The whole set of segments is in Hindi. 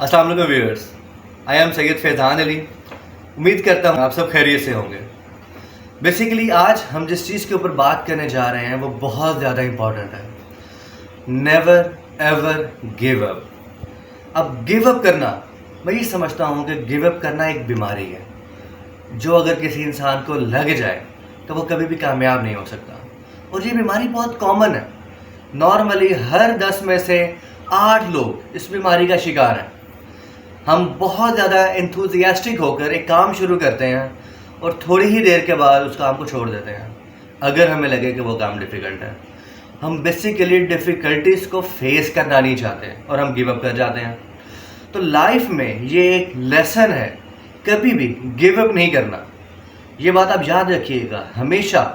अस्सलाम वालेकुम viewers, I am Syed Faizan Ali. उम्मीद करता हूँ आप सब खैरियत से होंगे। बेसिकली आज हम जिस चीज़ के ऊपर बात करने जा रहे हैं वो बहुत ज़्यादा इम्पॉर्टेंट है। Never ever give up. अब गिव अप करना, मैं ये समझता हूँ कि गिव अप करना एक बीमारी है जो अगर किसी इंसान को लग जाए तो वो कभी भी कामयाब नहीं हो सकता। और ये बीमारी बहुत कॉमन है। नॉर्मली हर 10 में से 8 लोग इस बीमारी का शिकार हैं। हम बहुत ज़्यादा एंथुजियास्टिक होकर एक काम शुरू करते हैं और थोड़ी ही देर के बाद उस काम को छोड़ देते हैं अगर हमें लगे कि वो काम डिफ़िकल्ट है। हम बेसिकली डिफ़िकल्टीज़ को फेस करना नहीं चाहते और हम गिव अप कर जाते हैं। तो लाइफ में ये एक लेसन है, कभी भी गिव अप नहीं करना। ये बात आप याद रखिएगा, हमेशा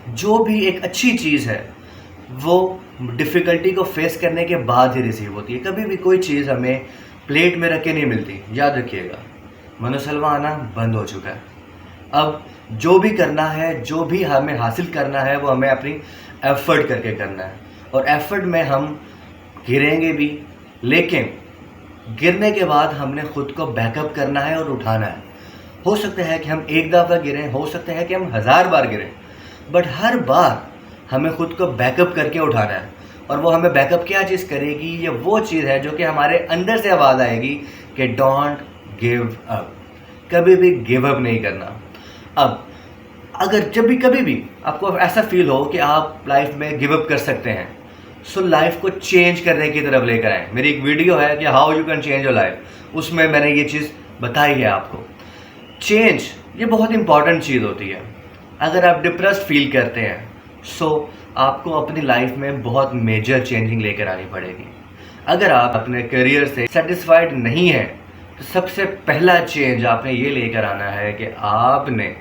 जो भी एक अच्छी चीज़ है वो डिफ़िकल्टी को फेस करने के बाद ही रिसीव होती है। कभी भी कोई चीज़ हमें प्लेट में रख के नहीं मिलती, याद रखिएगा। मनोसलवा आना बंद हो चुका है। अब जो भी करना है, जो भी हमें हासिल करना है, वो हमें अपनी एफर्ट करके करना है। और एफर्ट में हम गिरेंगे भी, लेकिन गिरने के बाद हमने खुद को बैकअप करना है और उठाना है। हो सकता है कि हम एक दफ़ा गिरें, हो सकता है कि हम 1000 बार गिरें, बट हर बार हमें खुद को बैकअप करके उठाना है। और वो हमें बैकअप क्या चीज़ करेगी, ये वो चीज़ है जो कि हमारे अंदर से आवाज़ आएगी कि डोंट गिव अप। कभी भी गिव अप नहीं करना। अब अगर जब भी कभी भी आपको ऐसा फील हो कि आप लाइफ में गिव अप कर सकते हैं, सो लाइफ को चेंज करने की तरफ लेकर आएँ। मेरी एक वीडियो है कि how you can change your life, उसमें मैंने ये चीज़ बताई है आपको। चेंज ये बहुत इंपॉर्टेंट चीज़ होती है। अगर आप डिप्रेस्ड फील करते हैं, सो आपको अपनी लाइफ में बहुत मेजर चेंजिंग लेकर आनी पड़ेगी। अगर आप अपने करियर से सेटिस्फाइड नहीं हैं, तो सबसे पहला चेंज आपने ये लेकर आना है कि आपने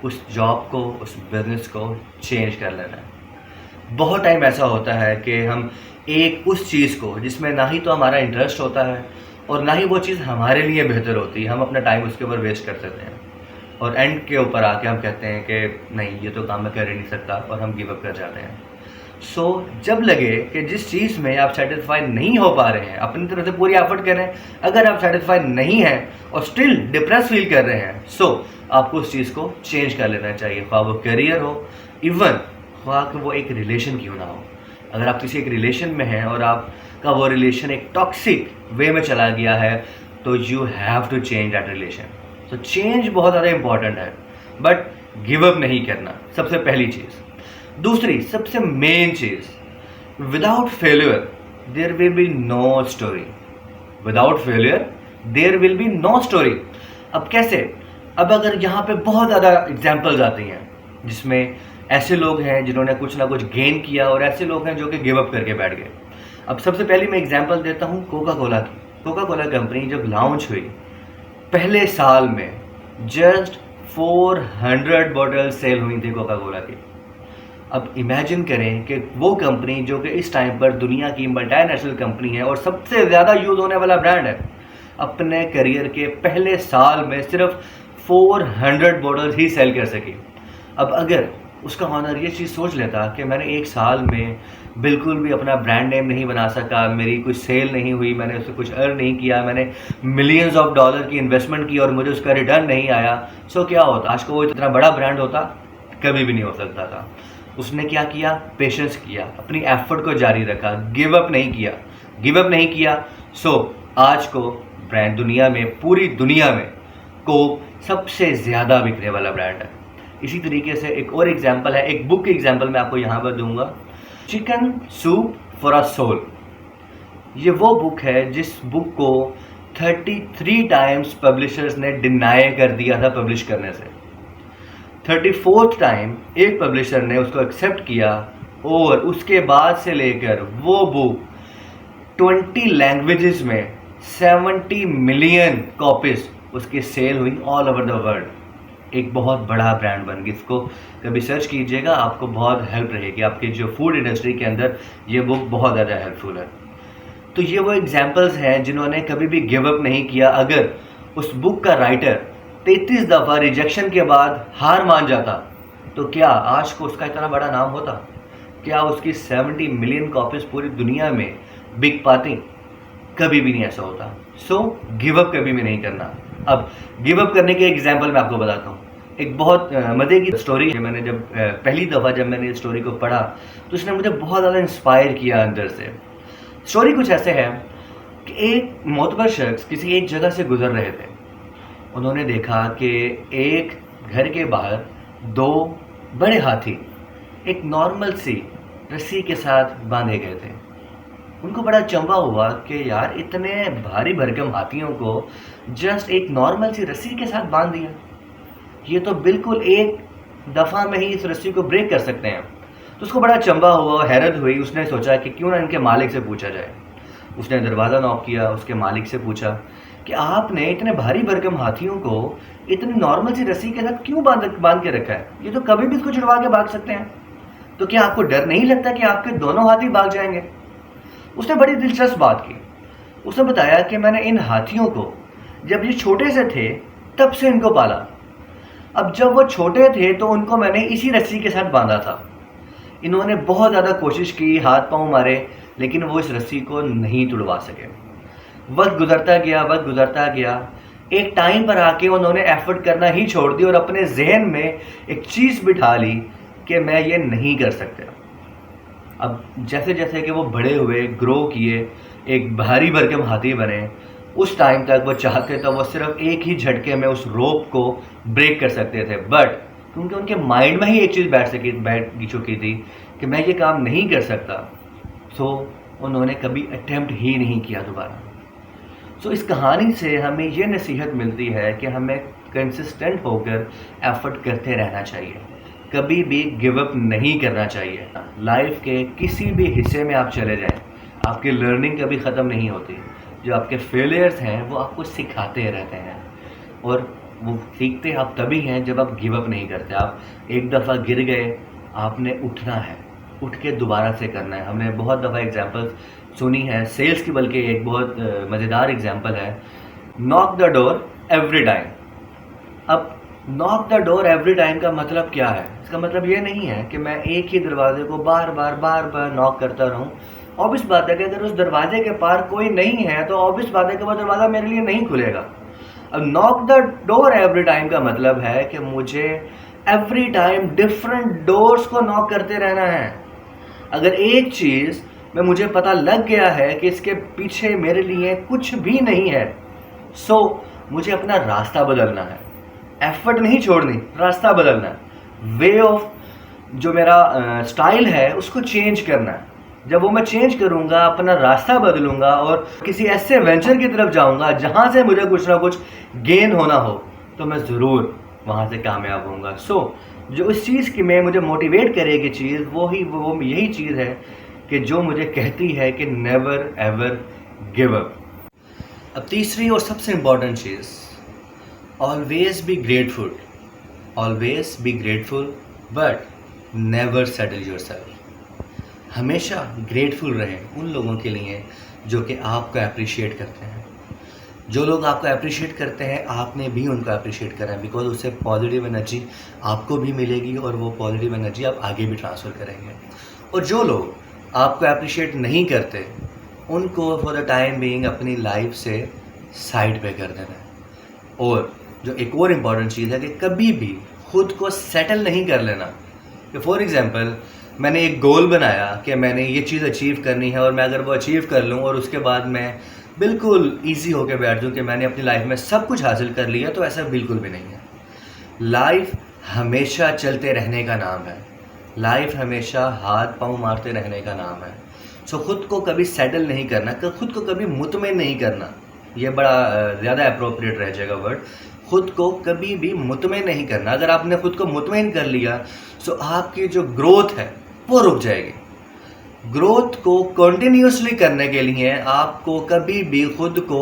उस जॉब को, उस बिज़नेस को चेंज कर लेना है। बहुत टाइम ऐसा होता है कि हम एक उस चीज़ को जिसमें ना ही तो हमारा इंटरेस्ट होता है और ना ही वो चीज़ हमारे लिए बेहतर होती है, हम अपना टाइम उसके ऊपर वेस्ट कर देते हैं। और एंड के ऊपर आके हम कहते हैं कि नहीं, ये तो काम मैं कर ही नहीं सकता, और हम गिव अप कर जाते हैं। सो जब लगे कि जिस चीज़ में आप सेटिस्फाई नहीं हो पा रहे हैं, अपनी तरफ से पूरी एफर्ट करें, अगर आप सेटिस्फाई नहीं हैं और स्टिल डिप्रेस फील कर रहे हैं, सो आपको उस चीज़ को चेंज कर लेना चाहिए। ख्वाह वो करियर हो, इवन ख्वाह कि वो एक रिलेशन क्यों ना हो। अगर आप किसी एक रिलेशन में हैं और आपका वो रिलेशन एक टॉक्सिक वे में चला गया है, तो you have to change that relation. तो चेंज बहुत ज़्यादा इंपॉर्टेंट है, बट गिव अप नहीं करना, सबसे पहली चीज़। दूसरी सबसे मेन चीज़, without failure there will be no story. Without failure there will be no story. अब कैसे? अब अगर यहाँ पे बहुत ज़्यादा एग्जाम्पल्स आती हैं जिसमें ऐसे लोग हैं जिन्होंने कुछ ना कुछ गेन किया और ऐसे लोग हैं जो कि गिव अप करके बैठ गए। अब सबसे पहले मैं एग्जाम्पल देता हूँ कोका कोला की। कोका कोला कंपनी जब लॉन्च हुई, पहले साल में जस्ट 400 बॉटल सेल हुई थी कोका कोला की। अब इमेजिन करें कि वो कंपनी जो कि इस टाइम पर दुनिया की मल्टीनेशनल कंपनी है और सबसे ज़्यादा यूज़ होने वाला ब्रांड है, अपने करियर के पहले साल में सिर्फ 400 बॉटल्स ही सेल कर सकी। अब अगर उसका ऑनर ये चीज़ सोच लेता कि मैंने एक साल में बिल्कुल भी अपना ब्रांड नेम नहीं बना सका, मेरी कुछ सेल नहीं हुई, मैंने उससे कुछ अर्न नहीं किया, मैंने मिलियंस ऑफ डॉलर की इन्वेस्टमेंट की और मुझे उसका रिटर्न नहीं आया, सो क्या होता? आज को वो इतना बड़ा ब्रांड होता? कभी भी नहीं हो सकता था। उसने क्या किया? पेशेंस किया, अपनी एफर्ट को जारी रखा, गिव अप नहीं किया। गिव अप नहीं किया, सो आज को ब्रांड दुनिया में, पूरी दुनिया में कोक सबसे ज़्यादा बिकने वाला ब्रांड है। इसी तरीके से एक और एग्जांपल है, एक बुक की एग्जांपल मैं आपको यहाँ पर दूंगा, chicken soup for a soul. ये वो बुक है जिस बुक को 33 टाइम्स पब्लिशर्स ने डिनाई कर दिया था पब्लिश करने से। 34th टाइम एक पब्लिशर ने उसको एक्सेप्ट किया और उसके बाद से लेकर वो बुक 20 लैंग्वेजेस में 70 मिलियन कॉपीज उसकी सेल हुई ऑल ओवर द वर्ल्ड। एक बहुत बड़ा ब्रांड बन गई। इसको कभी सर्च कीजिएगा, आपको बहुत हेल्प रहेगी। आपकी जो फूड इंडस्ट्री के अंदर ये बुक बहुत ज़्यादा हेल्पफुल है। तो ये वो एग्जांपल्स हैं जिन्होंने कभी भी गिव अप नहीं किया। अगर उस बुक का राइटर 33 दफ़ा रिजेक्शन के बाद हार मान जाता, तो क्या आज को उसका इतना बड़ा नाम होता? क्या उसकी 70 मिलियन कॉपीज़ पूरी दुनिया में बिक पाती? कभी भी नहीं ऐसा होता। सो गिव अप कभी भी नहीं करना। अब गिव अप करने के एग्जाम्पल मैं आपको बताता हूँ। एक बहुत मज़े की स्टोरी है। मैंने जब पहली दफ़ा जब मैंने इस स्टोरी को पढ़ा तो उसने मुझे बहुत ज़्यादा इंस्पायर किया अंदर से। स्टोरी कुछ ऐसे है कि एक मोतबर शख्स किसी एक जगह से गुजर रहे थे। उन्होंने देखा कि एक घर के बाहर दो बड़े हाथी एक नॉर्मल सी रस्सी के साथ बांधे गए थे। उनको बड़ा अचंभा हुआ कि यार इतने भारी भरकम हाथियों को जस्ट एक नॉर्मल सी रस्सी के साथ बांध दिया, ये तो बिल्कुल एक दफ़ा में ही इस रस्सी को ब्रेक कर सकते हैं। तो उसको बड़ा अचंभा हुआ, हैरत हुई। उसने सोचा कि क्यों ना इनके मालिक से पूछा जाए। उसने दरवाज़ा नॉक किया, उसके मालिक से पूछा कि आपने इतने भारी भरकम हाथियों को इतनी नॉर्मल सी रस्सी के साथ क्यों बांध के रखा है? ये तो कभी भी इसको छुड़वा के भाग सकते हैं। तो क्या आपको डर नहीं लगता कि आपके दोनों हाथी भाग जाएंगे? उसने बड़ी दिलचस्प बात की। उसने बताया कि मैंने इन हाथियों को जब ये छोटे से थे तब से इनको पाला। अब जब वो छोटे थे तो उनको मैंने इसी रस्सी के साथ बांधा था। इन्होंने बहुत ज़्यादा कोशिश की, हाथ पांव मारे, लेकिन वो इस रस्सी को नहीं तुड़वा सके। वक्त गुजरता गया। एक टाइम पर आके उन्होंने एफर्ट करना ही छोड़ दी और अपने जहन में एक चीज़ बिठा ली कि मैं ये नहीं कर सकता। अब जैसे जैसे कि वो बड़े हुए, ग्रो किए, एक भारी भरकम हाथी बने, उस टाइम तक वो चाहते तो वो सिर्फ एक ही झटके में उस रोप को ब्रेक कर सकते थे। बट क्योंकि उनके माइंड में ही एक चीज़ बैठ चुकी थी कि मैं ये काम नहीं कर सकता, सो उन्होंने कभी अटेम्प्ट ही नहीं किया दोबारा। सो इस कहानी से हमें ये नसीहत मिलती है कि हमें कंसिस्टेंट होकर एफर्ट करते रहना चाहिए, कभी भी गिव अप नहीं करना चाहिए। लाइफ के किसी भी हिस्से में आप चले जाएं, आपकी लर्निंग कभी ख़त्म नहीं होती। जो आपके फेलियर्स हैं वो आपको सिखाते रहते हैं, और वो सीखते आप तभी हैं जब आप गिव अप नहीं करते। आप एक दफ़ा गिर गए, आपने उठना है, उठ के दोबारा से करना है। हमने बहुत दफ़ा एग्जांपल्स सुनी है सेल्स की, बल्कि एक बहुत मज़ेदार एग्जांपल है, knock the door every time. अब knock the door every time का मतलब क्या है? इसका मतलब ये नहीं है कि मैं एक ही दरवाजे को बार बार नॉक करता रहूं। ऑब्वियस बात है कि अगर उस दरवाजे के पार कोई नहीं है तो ऑब्वियस बात है कि वो दरवाज़ा मेरे लिए नहीं खुलेगा। अब knock the door every time का मतलब है कि मुझे एवरी टाइम डिफरेंट डोर्स को नॉक करते रहना है। अगर एक चीज़ में मुझे पता लग गया है कि इसके पीछे मेरे लिए कुछ भी नहीं है, सो मुझे अपना रास्ता बदलना है। एफर्ट नहीं छोड़नी, रास्ता बदलना है। वे ऑफ जो मेरा स्टाइल है उसको चेंज करना है। जब वो मैं चेंज करूँगा, अपना रास्ता बदलूँगा और किसी ऐसे वेंचर की तरफ जाऊँगा जहाँ से मुझे कुछ ना कुछ गेन होना हो, तो मैं ज़रूर वहाँ से कामयाब होऊंगा। सो जो इस चीज़ की में मुझे मोटिवेट करेगी चीज़, वो यही चीज़ है कि जो मुझे कहती है कि नेवर एवर गिव अप। अब तीसरी और सबसे important cheese, always be grateful. Always be grateful but never settle yourself. हमेशा ग्रेटफुल रहें उन लोगों के लिए जो कि आपको अप्रिशिएट करते हैं। जो लोग आपको अप्रिशिएट करते हैं, आपने भी उनको अप्रिशिएट करना है, बिकॉज उससे पॉजिटिव एनर्जी आपको भी मिलेगी और वो पॉजिटिव एनर्जी आप आगे भी ट्रांसफ़र करेंगे। और जो लोग आपको अप्रिशिएट नहीं करते, उनको फॉर द टाइम बीइंग अपनी लाइफ से साइड पे कर देना है। और जो एक और इम्पॉर्टेंट चीज़ है कि कभी भी खुद को सेटल नहीं कर लेना। कि फॉर एग्जांपल मैंने एक गोल बनाया कि मैंने ये चीज़ अचीव करनी है, और मैं अगर वो अचीव कर लूँ और उसके बाद मैं बिल्कुल ईजी होकर बैठ जाऊँ कि मैंने अपनी लाइफ में सब कुछ हासिल कर लिया, तो ऐसा बिल्कुल भी नहीं है। लाइफ हमेशा चलते रहने का नाम है। लाइफ हमेशा हाथ पांव मारते रहने का नाम है। सो खुद को कभी सेटल नहीं करना, खुद को कभी मुतमिन नहीं करना। ये बड़ा ज़्यादा अप्रोप्रिएट रह जाएगा वर्ड। खुद को कभी भी मुतमिन नहीं करना। अगर आपने खुद को मुतमिन कर लिया, सो आपकी जो ग्रोथ है वो रुक जाएगी। ग्रोथ को कंटिन्यूसली करने के लिए आपको कभी भी खुद को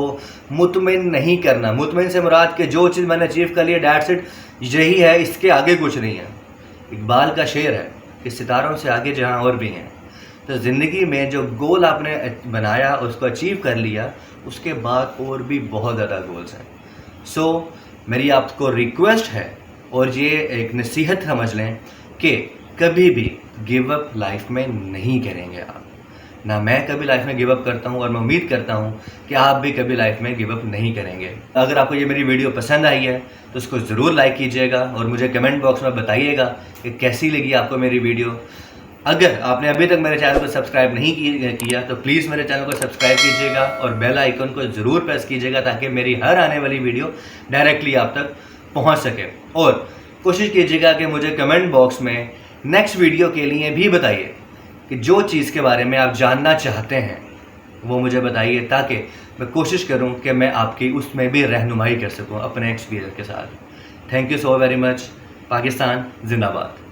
मुतमिन नहीं करना। मुतमिन से मुराद कि जो चीज़ मैंने अचीव कर लिया, दैट्स इट, यही है, इसके आगे कुछ नहीं है। इकबाल का शेर है कि सितारों से आगे जहां और भी हैं। तो ज़िंदगी में जो गोल आपने बनाया, उसको अचीव कर लिया, उसके बाद और भी बहुत ज़्यादा गोल्स हैं। सो मेरी आपको रिक्वेस्ट है, और ये एक नसीहत समझ लें कि कभी भी गिव अप लाइफ में नहीं करेंगे आप। ना मैं कभी लाइफ में गिव अप करता हूँ और मैं उम्मीद करता हूँ कि आप भी कभी लाइफ में गिव अप नहीं करेंगे। अगर आपको ये मेरी वीडियो पसंद आई है तो उसको ज़रूर लाइक कीजिएगा और मुझे कमेंट बॉक्स में बताइएगा कि कैसी लगी आपको मेरी वीडियो। अगर आपने अभी तक मेरे चैनल को सब्सक्राइब नहीं किया तो प्लीज़ मेरे चैनल को सब्सक्राइब कीजिएगा और बेल आइकन को ज़रूर प्रेस कीजिएगा ताकि मेरी हर आने वाली वीडियो डायरेक्टली आप तक पहुंच सके। और कोशिश कीजिएगा कि मुझे कमेंट बॉक्स में नेक्स्ट वीडियो के लिए भी बताइए कि जो चीज़ के बारे में आप जानना चाहते हैं वो मुझे बताइए, ताकि मैं कोशिश करूं कि मैं आपकी उसमें भी रहनुमाई कर सकूं अपने एक्सपीरियंस के साथ। Thank you so very much. Pakistan जिंदाबाद।